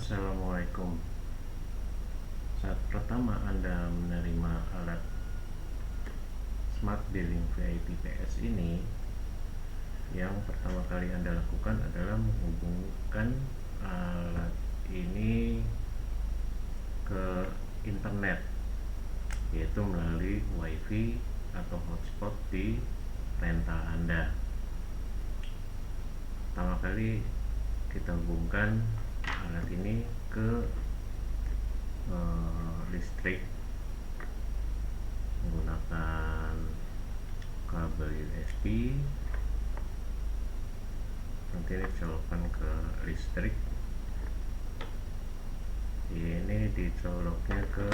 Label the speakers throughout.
Speaker 1: Assalamualaikum. Saat pertama Anda menerima alat Smart Billing VIP PS ini, yang pertama kali Anda lakukan adalah menghubungkan alat ini ke internet, yaitu melalui WiFi atau hotspot di rental Anda. Pertama kali kita hubungkan alat ini ke listrik menggunakan kabel USB. Nanti ini dicolokkan ke listrik. Ini dicoloknya ke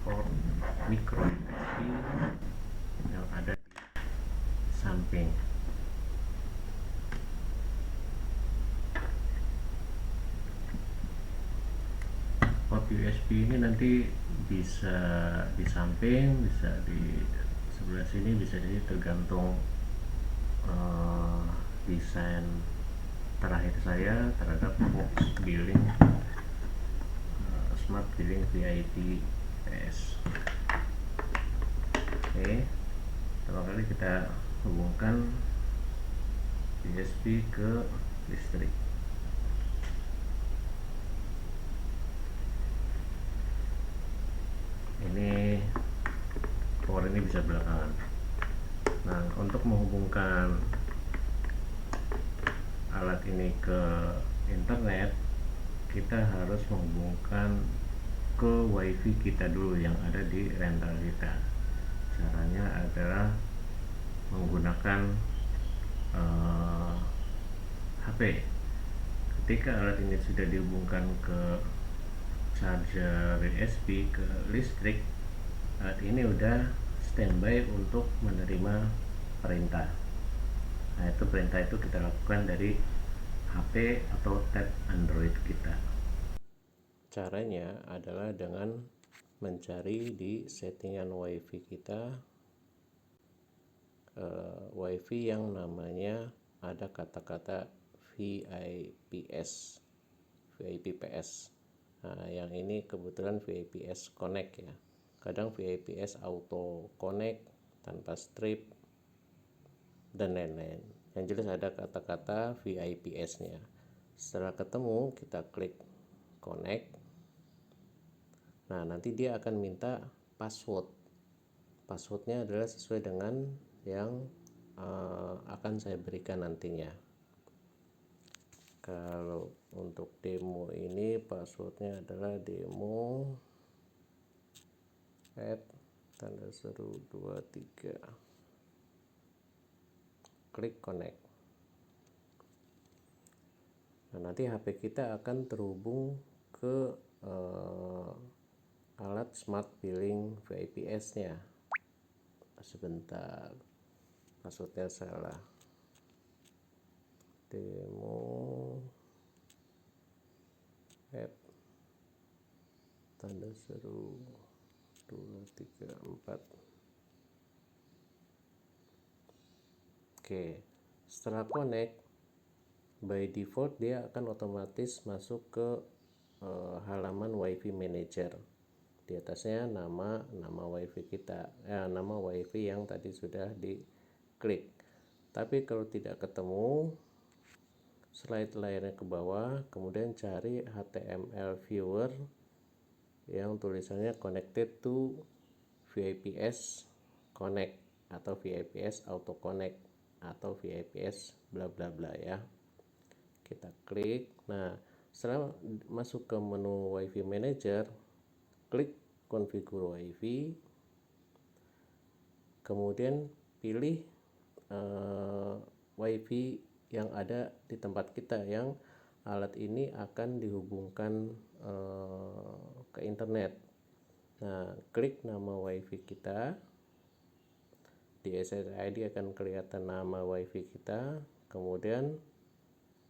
Speaker 1: port micro USB yang ada di samping. Port USB ini nanti bisa di samping, bisa di sebelah sini, bisa di tergantung desain terakhir saya terhadap box billing Smart Billing VIP PS. Oke, pertama kali kita hubungkan USB ke listrik. Ini power ini bisa belakangan. Nah, untuk menghubungkan alat ini ke internet, kita harus menghubungkan ke WiFi kita dulu yang ada di rental kita. Caranya adalah menggunakan HP. Ketika alat ini sudah dihubungkan ke charger USB ke listrik, alat ini udah standby untuk menerima perintah. Nah, itu perintah itu kita lakukan dari HP atau tab Android kita. Caranya adalah dengan mencari di settingan WiFi kita, WiFi yang namanya ada kata-kata VIPS. Nah, yang ini kebetulan VIPS Connect ya. Kadang VIPS Auto Connect tanpa strip dan lain-lain. Yang jelas ada kata-kata VIPS-nya. Setelah ketemu, kita klik connect. Nah, nanti dia akan minta password. Passwordnya adalah sesuai dengan yang akan saya berikan nantinya. Kalau untuk demo ini passwordnya adalah demo tanda seru 23. Klik connect. Nah, nanti HP kita akan terhubung ke alat Smart Billing VIPS nya. Sebentar, passwordnya salah. Demo tanda seru 234. Oke, setelah connect, by default dia akan otomatis masuk ke halaman WiFi Manager. Di atasnya nama WiFi kita, nama WiFi yang tadi sudah diklik. Tapi kalau tidak ketemu, slide layarnya ke bawah, kemudian cari HTML viewer yang tulisannya connected to VIPS Connect atau VIPS Auto Connect atau VIPS bla bla bla ya. Kita klik. Nah, setelah masuk ke menu WiFi Manager, klik configure WiFi, kemudian pilih WiFi yang ada di tempat kita, yang alat ini akan dihubungkan ke internet. Nah, klik nama WiFi kita. Di SSID akan kelihatan nama WiFi kita, kemudian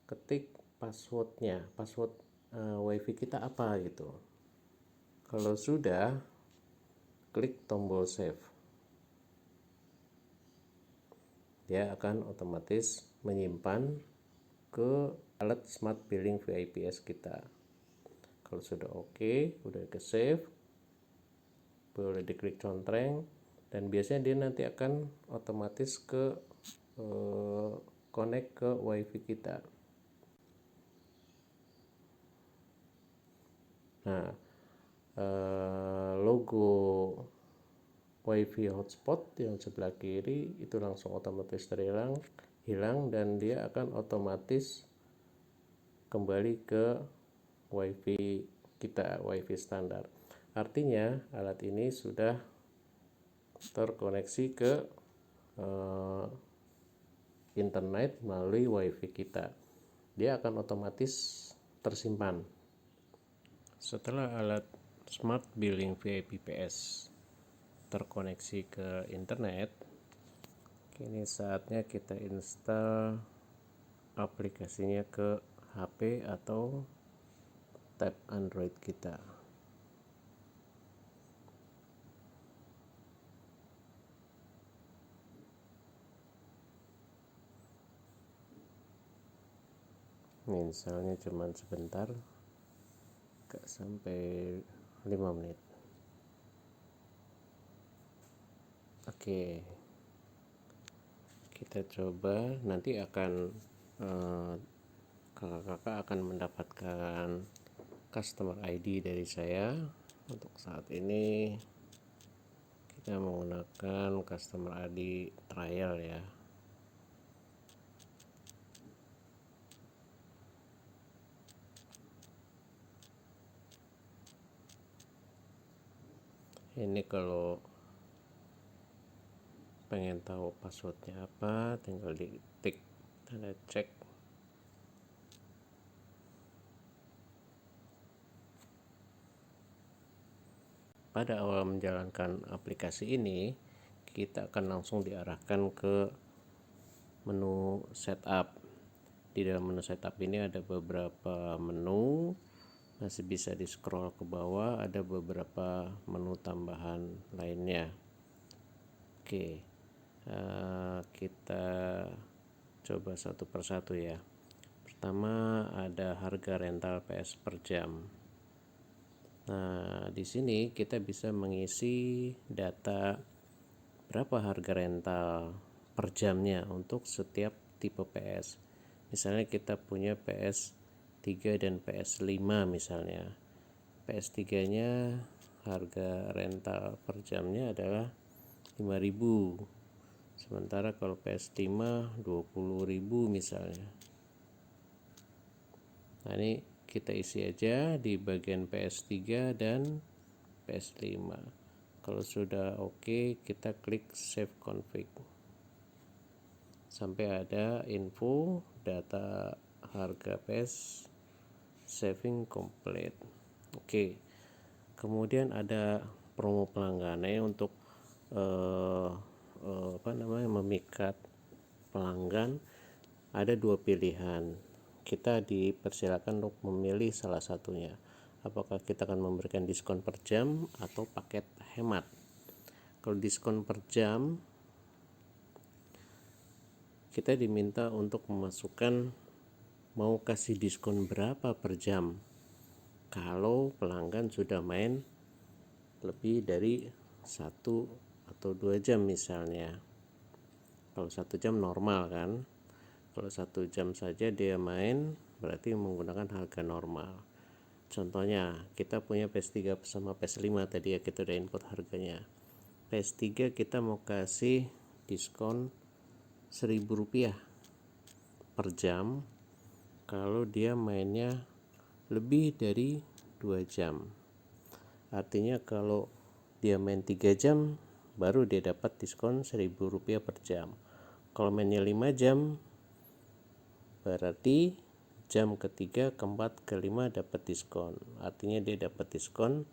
Speaker 1: ketik passwordnya, password WiFi kita apa gitu. Kalau sudah, klik tombol save. Dia akan otomatis menyimpan ke alat smart billing VIPS kita. Kalau sudah oke, udah ke save, boleh diklik contreng, dan biasanya dia nanti akan otomatis ke connect ke WiFi kita. Nah, logo WiFi hotspot yang sebelah kiri itu langsung otomatis hilang dan dia akan otomatis kembali ke WiFi kita, WiFi standar. Artinya alat ini sudah terkoneksi ke internet melalui WiFi kita. Dia akan otomatis tersimpan. Setelah alat smart billing VIPS terkoneksi ke internet, kini saatnya kita install aplikasinya ke HP atau tab Android kita. Misalnya cuman sebentar, gak sampai 5 menit. Oke, kita coba. Nanti akan kakak-kakak akan mendapatkan customer ID dari saya. Untuk saat ini kita menggunakan customer ID trial ya. Ini kalau pengen tahu passwordnya apa, tinggal diketik tanda cek. Pada awal menjalankan aplikasi ini, kita akan langsung diarahkan ke menu setup. Di dalam menu setup ini ada beberapa menu, masih bisa di scroll ke bawah, ada beberapa menu tambahan lainnya. Oke, kita coba satu persatu ya. Pertama ada harga rental PS per jam. Nah, di sini kita bisa mengisi data berapa harga rental per jamnya untuk setiap tipe PS. Misalnya kita punya PS3 dan PS5 misalnya. PS3-nya harga rental per jamnya adalah 5.000. Sementara kalau PS5 20.000 misalnya. Nah, ini kita isi aja di bagian PS3 dan PS5. Kalau sudah oke, kita klik save config. Sampai ada info data harga PS saving complete. Oke. Kemudian ada promo pelanggannya untuk memikat pelanggan. Ada dua pilihan. Kita dipersilakan untuk memilih salah satunya. Apakah kita akan memberikan diskon per jam atau paket hemat. Kalau diskon per jam, kita diminta untuk memasukkan mau kasih diskon berapa per jam kalau pelanggan sudah main lebih dari 1 atau 2 jam misalnya. Kalau 1 jam normal kan, kalau 1 jam saja dia main berarti menggunakan harga normal. Contohnya kita punya PS3 sama PS5 tadi ya, kita udah input harganya. PS3 kita mau kasih diskon Rp1.000 per jam kalau dia mainnya lebih dari 2 jam. Artinya kalau dia main 3 jam baru dia dapat diskon Rp1.000 per jam. Kalau mainnya 5 jam berarti jam ketiga, keempat, kelima dapat diskon. Artinya dia dapat diskon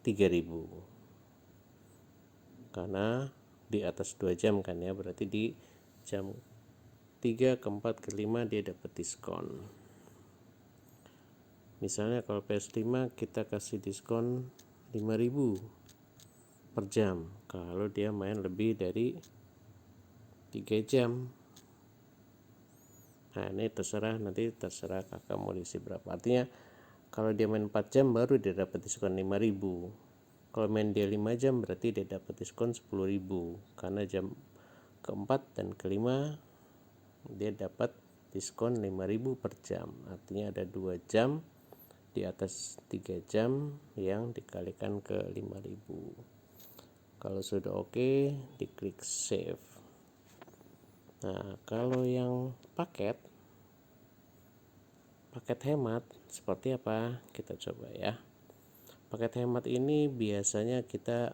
Speaker 1: 3.000. Karena di atas 2 jam kan ya, berarti di jam 3, keempat, kelima dia dapat diskon. Misalnya kalau PS5 kita kasih diskon 5.000 per jam kalau dia main lebih dari 3 jam. Nah ini terserah, nanti terserah kakak mau diisi berapa. Artinya kalau dia main 4 jam baru dia dapat diskon 5.000. Kalau main dia 5 jam berarti dia dapat diskon 10.000, karena jam keempat dan kelima dia dapat diskon 5.000 per jam. Artinya ada 2 jam di atas 3 jam yang dikalikan ke 5.000. Kalau sudah oke, diklik save. Nah kalau yang paket hemat seperti apa, kita coba ya. Paket hemat ini biasanya kita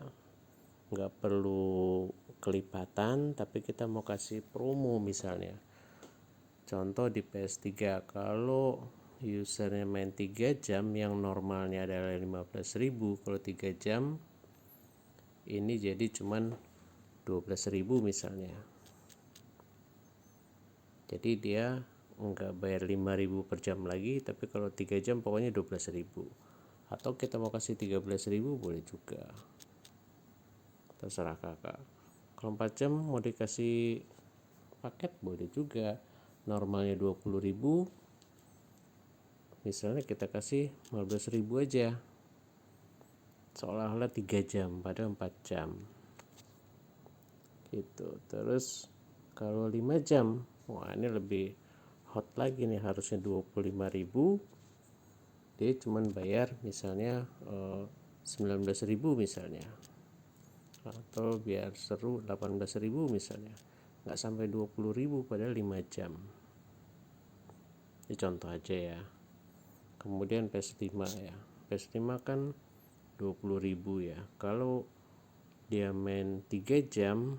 Speaker 1: nggak perlu kelipatan, tapi kita mau kasih promo misalnya. Contoh di PS3, kalau usernya main 3 jam yang normalnya adalah 15.000, kalau 3 jam ini jadi cuman 12.000 misalnya. Jadi dia nggak bayar 5.000 per jam lagi, tapi kalau 3 jam pokoknya 12.000. Atau kita mau kasih 13.000 boleh juga, terserah kakak. Kalau 4 jam mau dikasih paket boleh juga, normalnya 20.000 misalnya kita kasih 15.000 aja, seolah-olah 3 jam padahal 4 jam gitu. Terus kalau 5 jam, wah ini lebih hot lagi nih, harusnya 25.000, dia cuman bayar misalnya 19.000 misalnya, atau biar seru 18.000 misalnya, nggak sampai 20.000 padahal 5 jam. Ini contoh aja ya. Kemudian PS5 ya, PS5 kan 20.000 ya. Kalau dia main 3 jam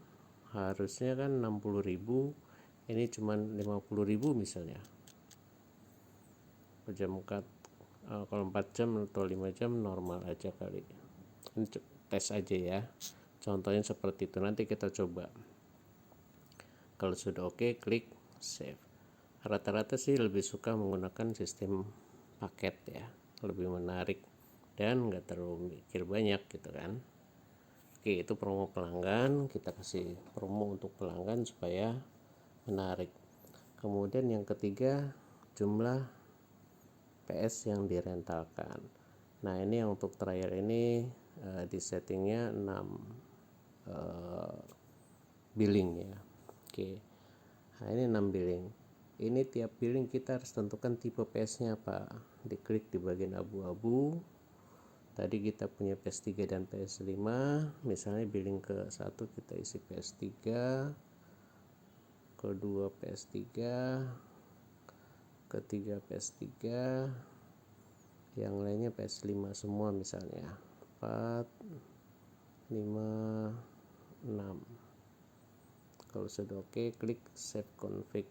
Speaker 1: harusnya kan 60.000, ini cuman 50.000 misalnya per jam. Kalau 4 jam atau 5 jam normal aja kali. Ini tes aja ya, contohnya seperti itu. Nanti kita coba. Kalau sudah oke, klik save. Rata-rata sih lebih suka menggunakan sistem paket ya, lebih menarik dan nggak terlalu mikir banyak gitu kan. Oke, itu promo pelanggan, kita kasih promo untuk pelanggan supaya menarik. Kemudian yang ketiga, jumlah PS yang direntalkan. Nah ini yang untuk trial ini di settingnya 6 billing ya. Oke, nah ini 6 billing. Ini tiap billing kita harus tentukan tipe PS nya apa. Diklik di bagian abu-abu. Tadi kita punya PS3 dan PS5, misalnya billing ke 1 kita isi PS3, kedua PS3, ketiga PS3, yang lainnya PS5 semua misalnya 4, 5, 6. Kalau sudah oke, klik save config.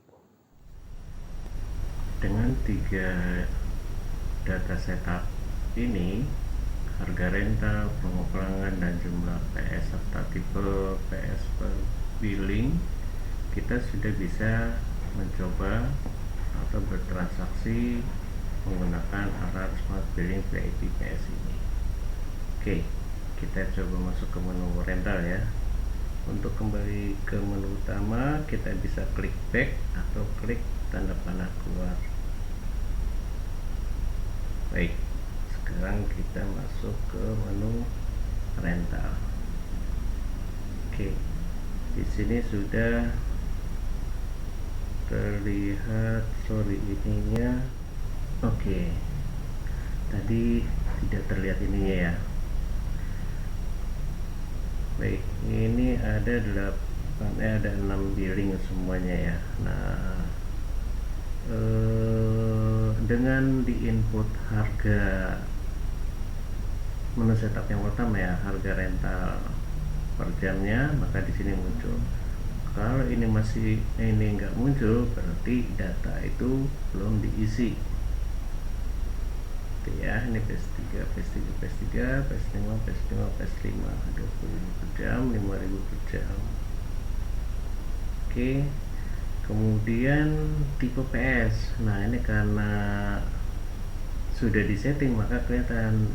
Speaker 1: Dengan 3 data setup ini, harga rental, promo pelanggan, dan jumlah PS serta tipe PS per billing, kita sudah bisa mencoba atau bertransaksi menggunakan alat smart billing VIP PS ini. Oke, kita coba masuk ke menu rental ya. Untuk kembali ke menu utama, kita bisa klik back atau klik tanda panah keluar. Baik, sekarang kita masuk ke menu rental. Oke, di sini sudah terlihat ininya. Oke, tadi tidak terlihat ininya ya. Baik, ini ada 6 billing semuanya ya. Nah, dengan di input harga menu setup yang pertama ya, harga rental per jamnya, maka di sini muncul. Kalau ini nggak muncul, berarti data itu belum diisi. Oke ya, ini PS3, PS5, PS5, 20.000 per jam, 5.000 per jam. Oke, kemudian tipe PS. Nah ini karena sudah disetting maka kelihatan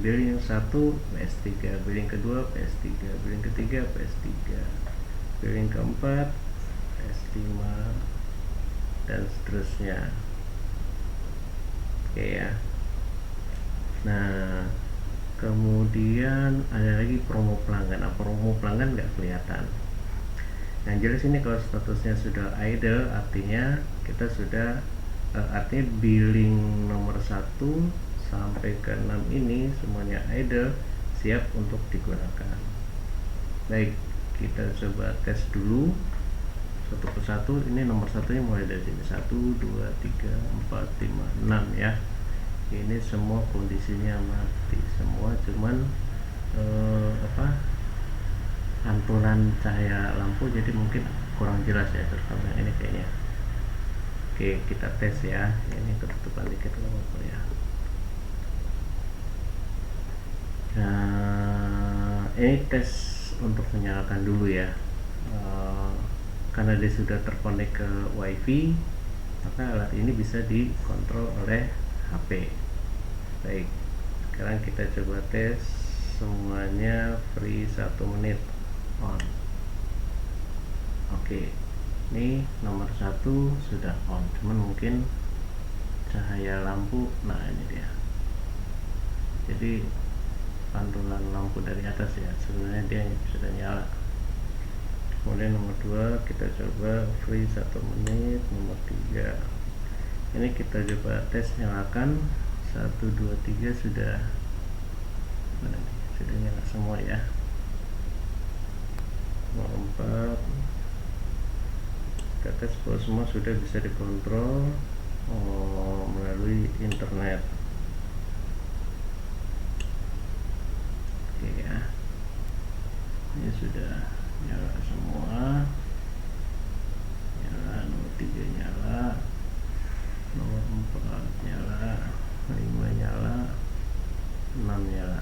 Speaker 1: billing yang 1 PS3, billing kedua PS3, billing ketiga PS3, billing keempat PS5, dan seterusnya. Oke ya. Nah, kemudian ada lagi promo pelanggan. Nah, promo pelanggan nggak kelihatan. Yang jelas ini kalau statusnya sudah idle, artinya kita sudah artinya billing nomor 1 sampai ke 6 ini semuanya idle, siap untuk digunakan. Baik, kita coba tes dulu satu persatu. Ini nomor satunya mulai dari sini, 1, 2, 3, 4, 5, 6 ya. Ini semua kondisinya mati semua, cuman pantulan cahaya lampu jadi mungkin kurang jelas ya, terutama yang ini kayaknya. Oke, kita tes ya. Ini ketutupan dikit apa ya. Nah, ini tes untuk menyalakan dulu ya. Karena dia sudah terkonek ke WiFi, maka alat ini bisa dikontrol oleh HP. Baik, sekarang kita coba tes semuanya free 1 menit on. Oke, ini nomor 1 sudah on, cuman mungkin cahaya lampu, nah ini dia. Jadi pantulan lampu dari atas ya, sebenarnya dia sudah nyala. Kemudian nomor 2 kita coba free 1 menit. Nomor 3 ini kita coba tes nyalakan 1, 2, 3 sudah nyala semua ya. Nomor 4 kita tes bahwa semua sudah bisa dikontrol melalui internet. Oke ya, ini sudah nyala semua. Nyala, nomor 3 nyala, nomor 4 nyala, 5 nyala, 6 nyala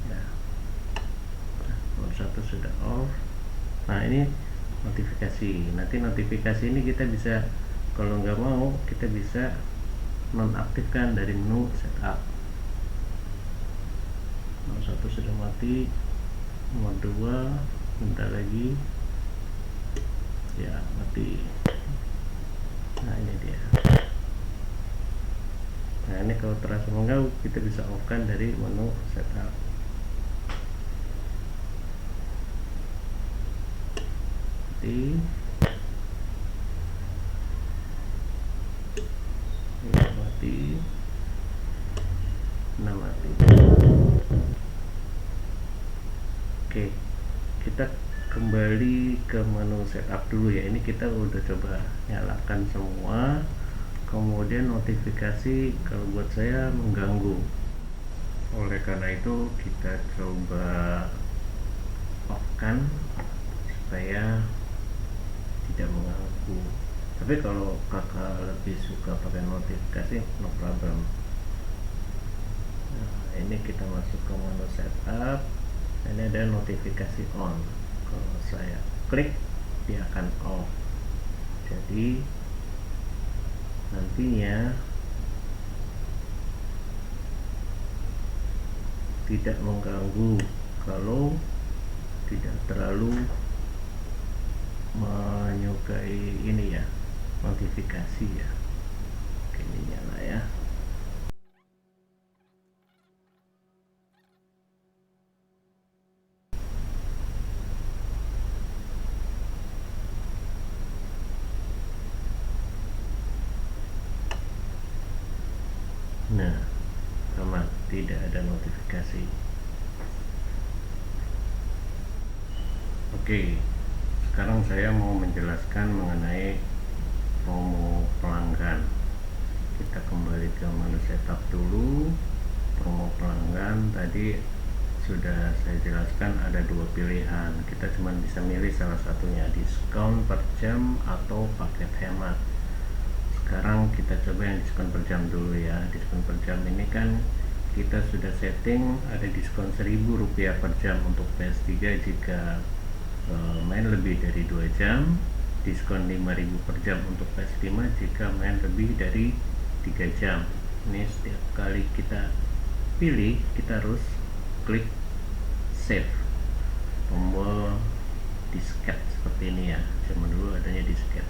Speaker 1: ya. Nomor 1 sudah off. Nah, ini notifikasi. Nanti notifikasi ini kita bisa, kalau nggak mau, kita bisa nonaktifkan dari menu setup. Nomor 1 sudah mati. Nomor 2 bentar lagi ya, mati. Nah, ini dia. Nah, ini kalau terasa mengganggu, kita bisa off kan dari menu setup. Mati. Ini mati. Nah, mati. Oke, kita kembali ke menu setup dulu ya. Ini kita udah coba nyalakan semua, kemudian notifikasi kalau buat saya mengganggu. Oleh karena itu kita coba off kan supaya tidak mengganggu. Tapi kalau kakak lebih suka pakai notifikasi, no problem. Nah, ini kita masuk ke menu setup. Ini ada notifikasi on. Kalau saya klik, dia akan off. Jadi nantinya tidak mengganggu kalau tidak terlalu menyukai ini ya, notifikasi ya. Oke, ini nyala ya. Nah, aman, tidak ada notifikasi. Oke, sekarang saya mau menjelaskan mengenai promo pelanggan. Kita kembali ke menu setup dulu. Promo pelanggan tadi sudah saya jelaskan ada 2 pilihan. Kita cuma bisa milih salah satunya, diskon per jam atau paket hemat. Sekarang kita coba yang diskon per jam dulu ya. Diskon per jam ini kan kita sudah setting ada diskon Rp1.000 per jam untuk PS3 jika main lebih dari 2 jam, diskon Rp5.000 per jam untuk PS5 jika main lebih dari 3 jam. Ini setiap kali kita pilih, kita harus klik save, tombol disket seperti ini ya. Zaman dulu adanya disket.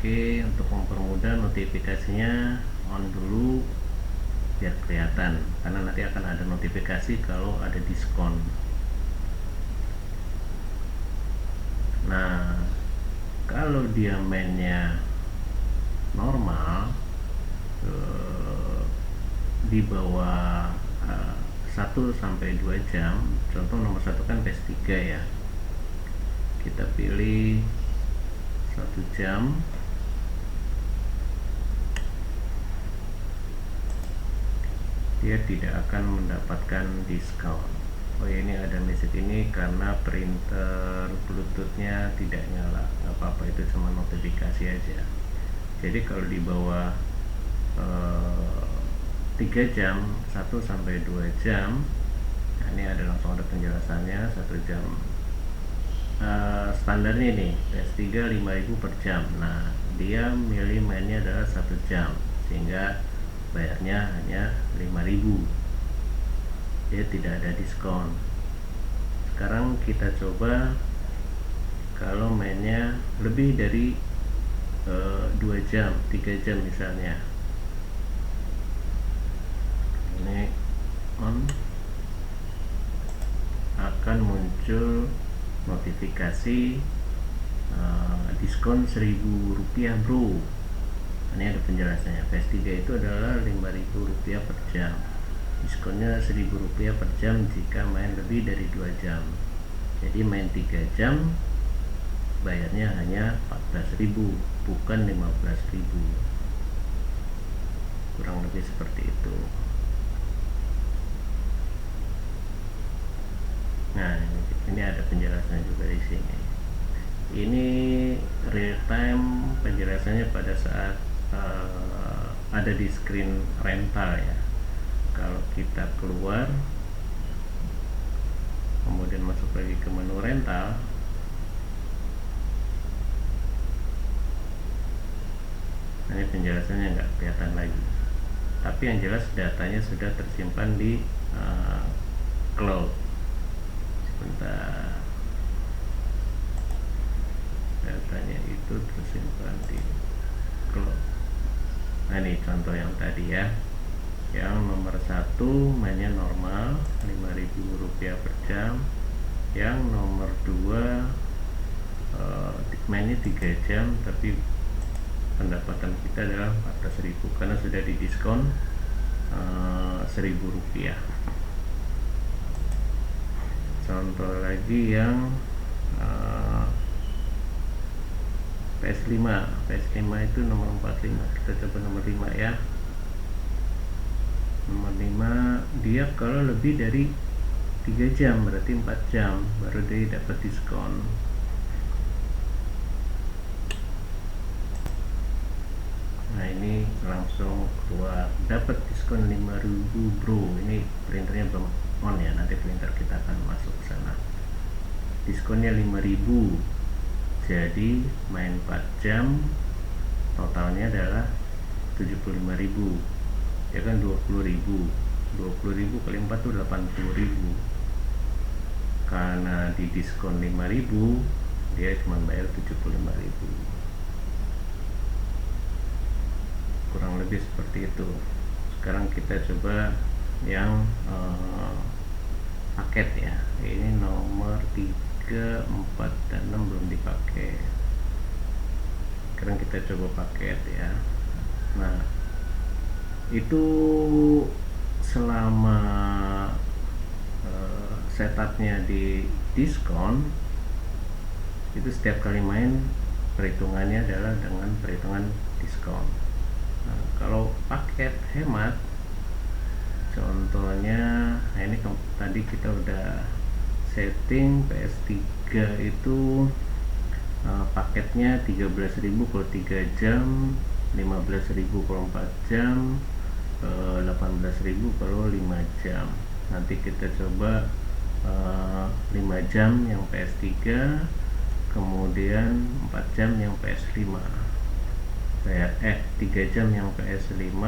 Speaker 1: Oke, untuk mempermudah notifikasinya on dulu biar kelihatan, karena nanti akan ada notifikasi kalau ada diskon. Nah, kalau dia mainnya normal di bawah 1 sampai 2 jam, contoh nomor 1 kan PS3 ya, kita pilih 1 jam, dia tidak akan mendapatkan diskon. Oh ya, ini ada message ini karena printer bluetoothnya tidak nyala. Gak apa-apa, itu cuma notifikasi aja. Jadi kalau di bawah 3 jam, 1 sampai 2 jam, nah ini ada langsung ada penjelasannya. 1 jam standarnya ini PS3 5.000 per jam. Nah, dia milih mainnya adalah 1 jam, sehingga bayarnya hanya 5.000, dia tidak ada diskon. Sekarang kita coba kalau mainnya lebih dari 2 jam, 3 jam misalnya. Ini on, akan muncul notifikasi diskon 1.000 rupiah bro. Ini ada penjelasannya. PS3 itu adalah 5.000 rupiah per jam, diskonnya 1.000 rupiah per jam jika main lebih dari 2 jam. Jadi main 3 jam bayarnya hanya 14.000, bukan 15.000. Kurang lebih seperti itu. Nah, ini ada penjelasan juga di sini. Ini real time penjelasannya pada saat ada di screen rental ya. Kalau kita keluar kemudian masuk lagi ke menu rental, ini penjelasannya nggak kelihatan lagi, tapi yang jelas datanya sudah tersimpan di cloud. Sebentar, datanya itu tersimpan di cloud. Nah, ini contoh yang tadi ya, yang nomor 1 mainnya normal 5.000 rupiah per jam, yang nomor 2 mainnya 3 jam tapi pendapatan kita adalah 14.000 karena sudah didiskon 1.000 rupiah. Contoh lagi yang PS5 itu nomor 45, kita coba nomor 5 ya. Nomor 5 dia kalau lebih dari 3 jam, berarti 4 jam baru dia dapat diskon. Nah, ini langsung keluar dapat diskon 5.000 bro. Ini printernya belum on ya, nanti printer kita akan masuk ke sana. Diskonnya 5.000, jadi main 4 jam totalnya adalah 75.000 ya kan, 20.000 kali 4 itu 80.000. Karena di diskon 5.000 dia cuma bayar 75.000. Kurang lebih seperti itu. Sekarang kita coba yang paket ya. Ini nomor 3, 4, dan 6 belum dipakai. Sekarang kita coba paket ya. Nah, itu selama setupnya di diskon, itu setiap kali main perhitungannya adalah dengan perhitungan diskon. Nah, kalau paket hemat, contohnya, nah ini tadi kita udah setting PS3 itu paketnya 13.000 kalau 3 jam, 15.000 kalau 4 jam, 18.000 kalau 5 jam. Nanti kita coba 5 jam yang PS3, kemudian 4 jam yang PS5. 3 jam yang PS5,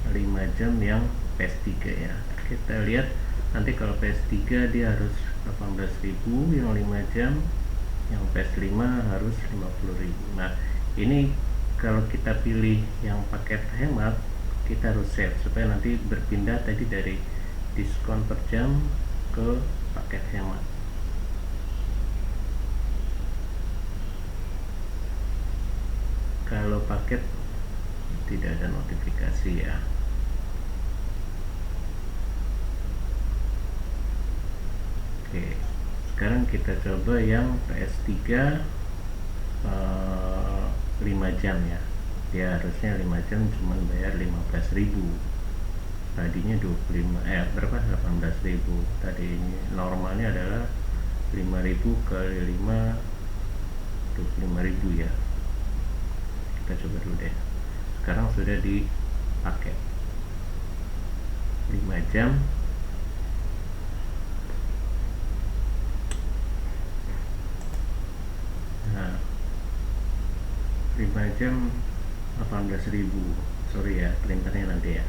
Speaker 1: 5 jam yang PS3 ya. Kita lihat nanti kalau PS3 dia harus 18.000 yang 5 jam, yang PS5 harus 50.000. Nah, Ini kalau kita pilih yang paket hemat, kita harus save supaya nanti berpindah tadi dari diskon per jam ke paket hemat. Kalau paket tidak ada notifikasi ya. Oke, sekarang kita coba yang PS3 5 jam ya. Dia harusnya 5 jam cuman bayar 15.000. Tadinya 25 berapa 18.000. Tadi ini normalnya adalah 5.000 kali 5 25.000 ya. Kita coba dulu deh. Sekarang sudah dipakai 5 jam. Nah, 5 jam 18.000. Sorry ya, printernya nanti ya.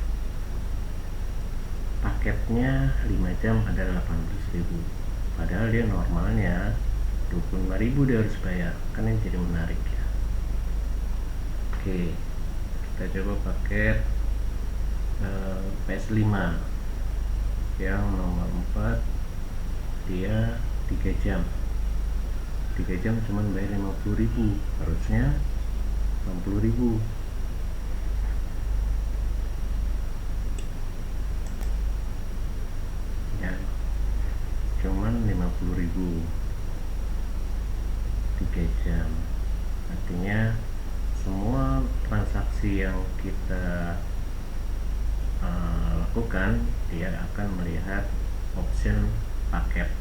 Speaker 1: Paketnya 5 jam adalah 18.000. Padahal dia normalnya 25.000 dia harus bayar. Kan ini jadi menarik ya. Oke, kita coba paket PS5 yang nomor 4, dia 3 jam. 3 jam cuman bayar 50.000, harusnya 60.000. Ya, cuman 50.000 3 jam. Artinya semua transaksi yang kita lakukan, dia akan melihat option paket.